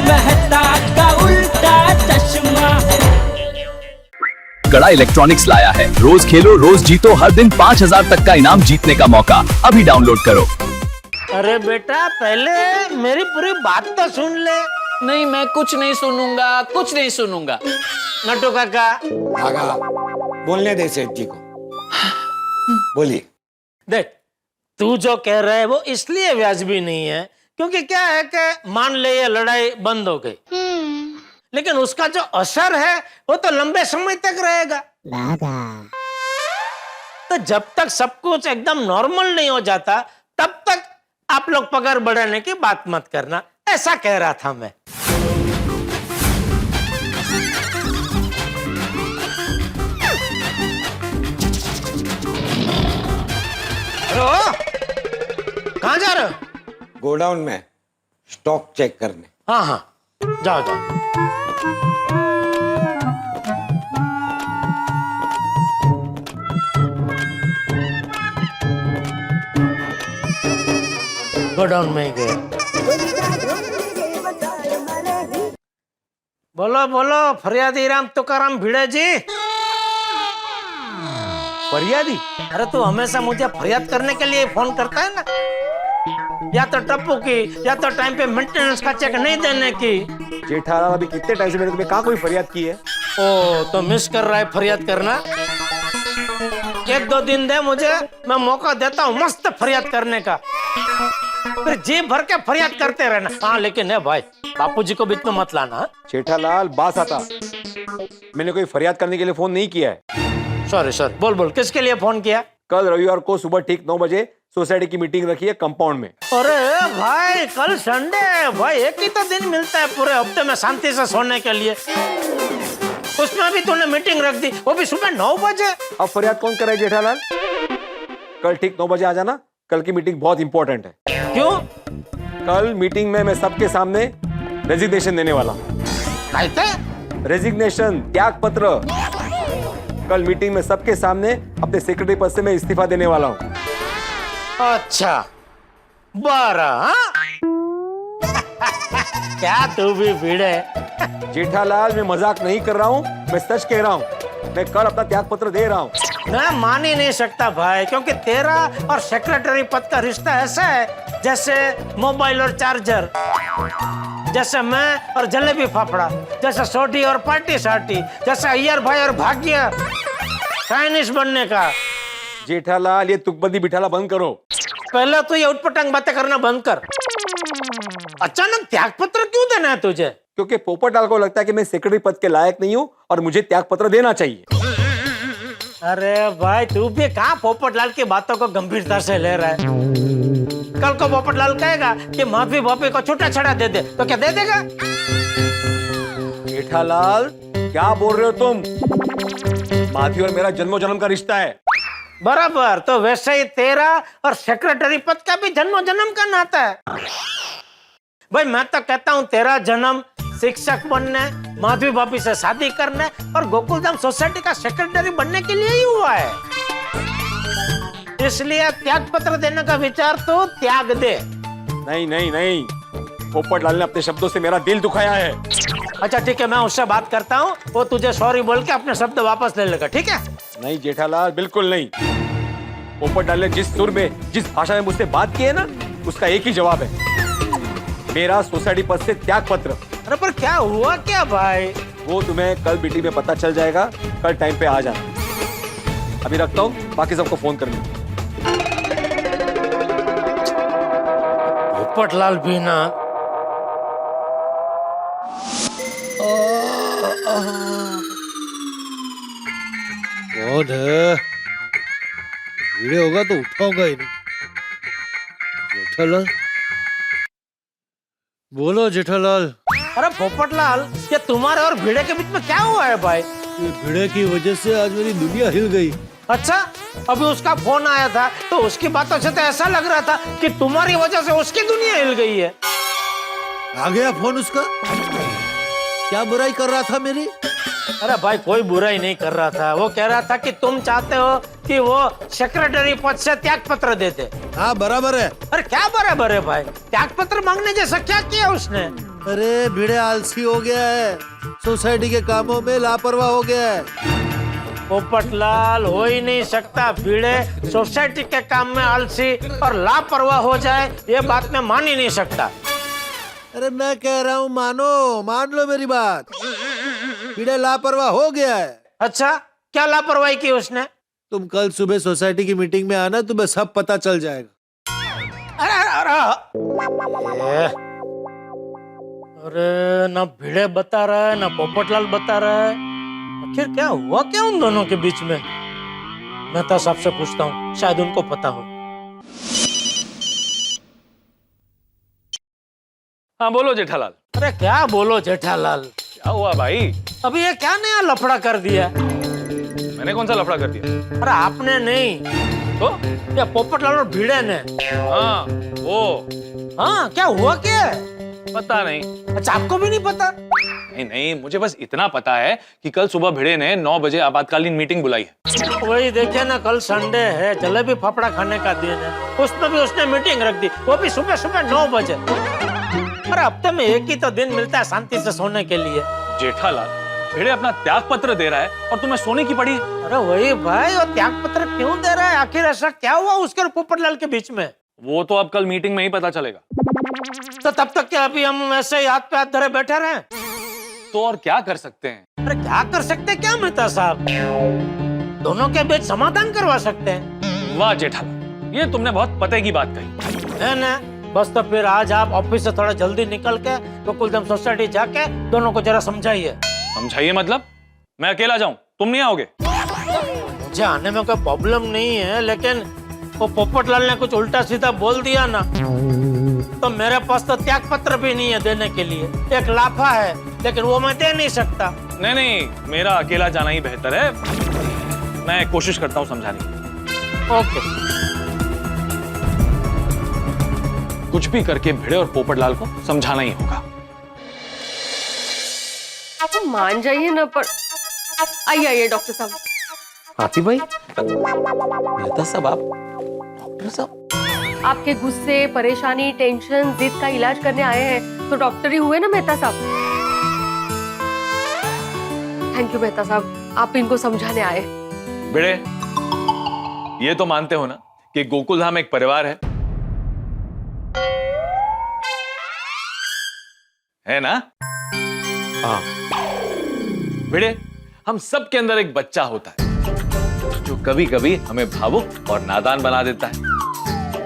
मेहता का उल्टा चश्मा। कड़ा इलेक्ट्रॉनिक्स लाया है, रोज खेलो रोज जीतो, हर दिन 5,000 तक का इनाम जीतने का मौका। अभी डाउनलोड करो। अरे बेटा पहले मेरी पूरी बात तो सुन ले। नहीं, मैं कुछ नहीं सुनूंगा, कुछ नहीं सुनूंगा। नटू काका आगा बोलने दे सेठ जी को। बोलिए। देख, तू जो कह रहा है वो इसलिए वाजिबी नहीं है क्योंकि क्या है कि मान ले ये लड़ाई बंद हो गई, लेकिन उसका जो असर है वो तो लंबे समय तक रहेगा। तो जब तक सब कुछ एकदम नॉर्मल नहीं हो जाता तब तक आप लोग पगार बढ़ाने की बात मत करना, ऐसा कह रहा था मैं। कहाँ जा रहे हो? गोडाउन में स्टॉक चेक करने। हाँ हाँ, जाओ जाओ। गोडाउन में ही गए। बोलो बोलो, फरियादी राम तुकाराम भिड़े जी। फरियादी? अरे तू हमेशा मुझे फरियाद करने के लिए फोन करता है ना, या तो टप्पू की या तो टाइम पे मेंटेनेंस का चेक नहीं देने की। जेठालाल अभी कितने टाइम से मैंने तुम्हें कहाँ कोई फरियाद की है? ओ तो मिस कर रहा है फरियाद करना। 1-2 दिन दे मुझे, मैं मौका देता हूँ मस्त फरियाद करने का, फिर जी भर के फरियाद करते रहना। हाँ लेकिन है भाई, बापूजी को बीच में मत लाना। जेठालाल बात आता, मैंने कोई फरियाद करने के लिए फोन नहीं किया है। सॉरी सॉरी, बोल बोल, किसके लिए फोन किया? कल रविवार को सुबह ठीक 9 बजे सोसाइटी की मीटिंग रखी है कंपाउंड में। अरे भाई कल संडे है भाई, एक ही तो दिन मिलता है पूरे हफ्ते में शांति से सोने के लिए, उसमें भी तूने मीटिंग रख दी, वो भी सुबह 9 बजे। अब फरियाद कौन करे जेठालाल? कल ठीक 9 बजे आ जाना, कल की मीटिंग बहुत इंपॉर्टेंट है। क्यों? कल मीटिंग में मैं सबके सामने रेजिग्नेशन देने वाला हूँ। रेजिग्नेशन, त्याग पत्र। कल मीटिंग में सबके सामने अपने सेक्रेटरी पद से मैं इस्तीफा देने वाला हूँ। अच्छा 12? क्या तू भी भिड़े? जेठालाल मैं मजाक नहीं कर रहा हूँ, मैं सच कह रहा हूँ। मैं कल अपना त्याग पत्र दे रहा हूँ। मैं मान ही नहीं सकता भाई, क्योंकि तेरा और सेक्रेटरी पद का रिश्ता ऐसा है जैसे मोबाइल और चार्जर, जैसे मैं और जलेबी फाफड़ा, जैसे सोटी और पार्टी साटी, जैसे अय्यर भाई और भाग्य चाइनीज बनने का। जेठालाल ये तुकबंदी बिठाला बंद करो। पहले तो ये उटपटांग बातें करना बंद कर। अचानक त्याग पत्र क्यों देना है तुझे? क्योंकि पोपटलाल को लगता है कि मैं सेक्रेटरी पद के लायक नहीं हूँ और मुझे त्याग पत्र देना चाहिए। अरे भाई तू भी कहाँ पोपटलाल की बातों को गंभीरता से ले रहा है? कल को पोपटलाल कहेगा कि माफी बापी को छूटा छड़ा दे दे, तो क्या दे देगा? जेठालाल क्या बोल रहे हो तुम? माधवी और मेरा जन्मों जन्म का रिश्ता है। बराबर, तो वैसे ही तेरा और सेक्रेटरी पद का भी जन्मों जन्म का नाता है। भाई मैं तो कहता हूँ तेरा जन्म शिक्षक बनने, माधवी भाभी से शादी करने और गोकुलधाम सोसाइटी का सेक्रेटरी बनने के लिए ही हुआ है। इसलिए त्याग पत्र देने का विचार तो त्याग दे। नहीं नहीं नहीं, पोपटलाल ने अपने शब्दों से मेरा दिल दुखाया है। अच्छा ठीक है, मैं उससे बात करता हूँ, वो तुझे सॉरी बोल के अपने शब्द वापस ले लेगा, ठीक है? नहीं जेठालाल बिल्कुल नहीं। पोपटलाल ने जिस सुर में, जिस भाषा में मुझसे बात की है ना, उसका एक ही जवाब है, मेरा सोसाइटी पद से त्याग पत्र। अरे पर क्या हुआ क्या भाई? वो तुम्हें कल मीटिंग में पता चल जाएगा, कल टाइम पे आ जाना। अभी रखता हूँ, बाकी सबको फोन करना। पोपटलाल भी ना। कौन है? वीडियो होगा तो उठाऊंगा ही नहीं। जेठालाल, बोलो जेठालाल। अरे पोपटलाल, ये तुम्हारे और भिड़े के बीच में क्या हुआ है भाई? ये भिड़े की वजह से आज मेरी दुनिया हिल गई। अच्छा, अभी उसका फोन आया था तो उसकी बातों से तो ऐसा लग रहा था कि तुम्हारी वजह से उसकी दुनिया हिल गई है। आ गया फोन उसका? क्या बुराई कर रहा था मेरी? अरे भाई कोई बुराई नहीं कर रहा था, वो कह रहा था कि तुम चाहते हो कि वो सेक्रेटरी पद से त्याग पत्र देते। हाँ बराबर है। अरे क्या बराबर है भाई? त्याग पत्र मांगने जैसा क्या किया उसने? अरे भिड़े आलसी हो गया है, सोसाइटी के कामों में लापरवाह हो गया है। पोपटलाल, हो ही नहीं सकता भिड़े सोसाइटी के काम में आलसी और लापरवाह हो जाए, ये बात मैं मान ही नहीं सकता। अरे मैं कह रहा हूँ मानो, मान लो मेरी बात। भिड़े लापरवाह हो गया है। अच्छा, क्या लापरवाही की उसने? तुम कल सुबह सोसाइटी की मीटिंग में आना, तुम्हें सब पता चल जाएगा। अरे ना भिड़े बता रहा है ना पोपटलाल बता रहा है, आखिर क्या हुआ क्या उन दोनों के बीच में? मेहता साहब से पूछता हूँ, शायद उनको पता हो। हाँ बोलो जेठालाल। अरे क्या बोलो जेठालाल, क्या हुआ भाई? अभी ये क्या नया लफड़ा कर दिया? मैंने कौन सा लफड़ा कर दिया? अरे आपने नहीं तो ये पोपटलाल और भिड़े ने। हाँ वो हाँ, क्या हुआ क्या? पता नहीं। अच्छा, आपको भी नहीं पता? नहीं नहीं, मुझे बस इतना पता है कि कल सुबह भिड़े ने 9 बजे आपातकालीन मीटिंग बुलाई है। वही देखिए ना, कल संडे है, जलेबी फाफड़ा खाने का दिन है, उसमें भी उसने मीटिंग रख दी, वो भी सुबह सुबह 9 बजे। अरे हफ्ते में एक ही तो दिन मिलता है शांति से सोने के लिए। जेठालाल, भिड़े अपना त्याग पत्र दे रहा है और तुम्हें सोने की पड़ी। अरे वही भाई, और त्याग पत्र क्यों दे रहा है? आखिर ऐसा क्या हुआ उसके और पोपटलाल के बीच में? वो तो अब कल मीटिंग में ही पता चलेगा। तो तब तक क्या अभी हम ऐसे ही हाथ पे हाथ धरे बैठे रहे? तो और क्या कर सकते हैं? अरे क्या कर सकते हैं क्या मेहता साहब? दोनों के बीच समाधान करवा सकते हैं। वाह जेठालाल, ये तुमने बहुत पते की बात कही। है ना? बस तो फिर आज आप ऑफिस से थोड़ा जल्दी निकल के गोकुलधाम सोसाइटी जाके दोनों को जरा समझाइए। समझाइए मतलब? मैं अकेला जाऊं, तुम नहीं आओगे? मुझे आने में कोई प्रॉब्लम नहीं है, लेकिन वो पोपटलाल ने कुछ उल्टा सीधा बोल दिया ना, तो मेरे पास तो त्याग पत्र भी नहीं है देने के लिए। एक लाफा है, लेकिन वो मैं दे नहीं सकता। नहीं नहीं, मेरा अकेला जाना ही बेहतर है। मैं कोशिश करता हूँ समझाने की। ओके। कुछ भी करके भिड़े और पोपटलाल को समझाना ही होगा। आप मान जाइए ना, पर आइए आइए डॉक्टर साहब। हाथी भाई, मेहता साहब, आप डॉक्टर साहब? आपके गुस्से, परेशानी, टेंशन, जिद का इलाज करने आए हैं, तो डॉक्टर ही हुए ना मेहता साहब। थैंक यू मेहता साहब, आप इनको समझाने आए। भिड़े, ये तो मानते हो ना कि गोकुलधाम एक परिवार है ना? हाँ। भिड़े, हम सब के अंदर एक बच्चा होता है जो कभी कभी हमें भावुक और नादान बना देता है।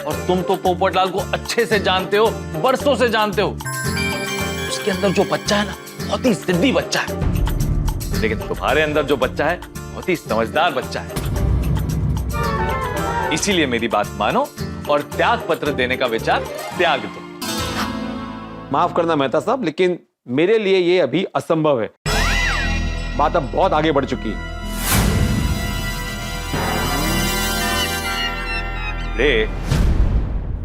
और तुम तो पोपटलाल को अच्छे से जानते हो, बरसों से जानते हो। उसके अंदर जो बच्चा है ना, बहुत ही जिद्दी बच्चा है। लेकिन तुम्हारे अंदर जो बच्चा है, बहुत ही समझदार बच्चा है। इसीलिए मेरी बात मानो और त्याग पत्र देने का विचार त्याग दो। माफ करना मेहता साहब, लेकिन मेरे लिए ये अभी असंभव है। बात अब बहुत आगे बढ़ चुकी है। रे,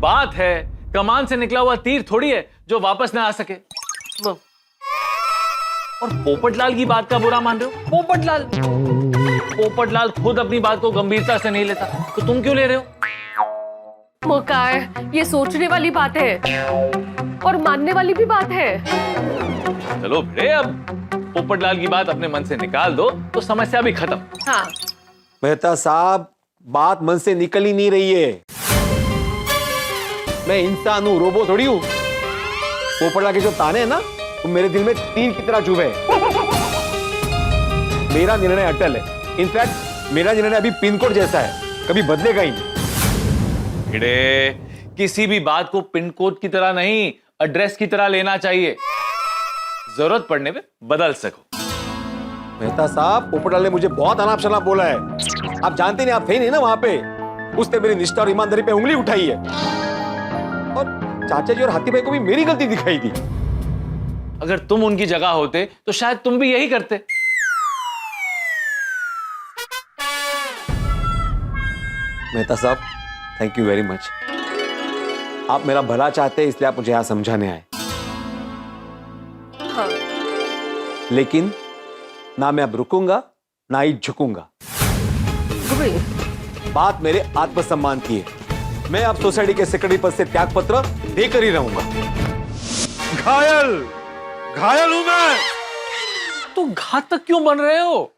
बात है, कमान से निकला हुआ तीर थोड़ी है जो वापस ना आ सके। और पोपटलाल की बात का बुरा मान रहे हो? पोपटलाल खुद अपनी बात को गंभीरता से नहीं लेता, तो तुम क्यों ले रहे हो? मौका है, ये सोचने वाली बात है और मानने वाली भी बात है। चलो भिड़े, अब पोपटलाल की बात अपने मन से निकाल दो तो समस्या भी खत्म। हाँ। मेहता साहब, बात मन से निकल ही नहीं रही है। मैं इंसान हूं, रोबो थोड़ी हूं। पोपटलाल के जो ताने हैं ना, वो मेरे दिल में तीर की तरह चुभे। मेरा निर्णय अटल है। इनफैक्ट मेरा निर्णय अभी पिन कोड जैसा है, कभी बदलेगा ही नहीं। भिड़े, किसी भी बात को पिन कोड की तरह नहीं, एड्रेस की तरह लेना चाहिए। जरूरत पड़ने पे बदल सको। मेहता साहब, पोपटलाल ने मुझे बहुत अनाप शनाप बोला है। आप जानते नहीं, आप थे नहीं ना वहां पे। उसने मेरी निष्ठा और ईमानदारी पे उंगली उठाई है। और चाचा जी और हाथी भाई को भी मेरी गलती दिखाई दी। अगर तुम उनकी जगह होते तो शायद तुम भी यही करते। मेहता साहब, थैंक यू वेरी मच। आप मेरा भला चाहते हैं, इसलिए आप मुझे यहां समझाने आए। हाँ। लेकिन ना मैं अब रुकूंगा, ना ही झुकूंगा। बात मेरे आत्मसम्मान की है। मैं अब सोसाइटी के सेक्रेटरी पद से त्याग पत्र देकर ही रहूंगा। घायल, घायल हूं मैं। तो घातक क्यों बन रहे हो?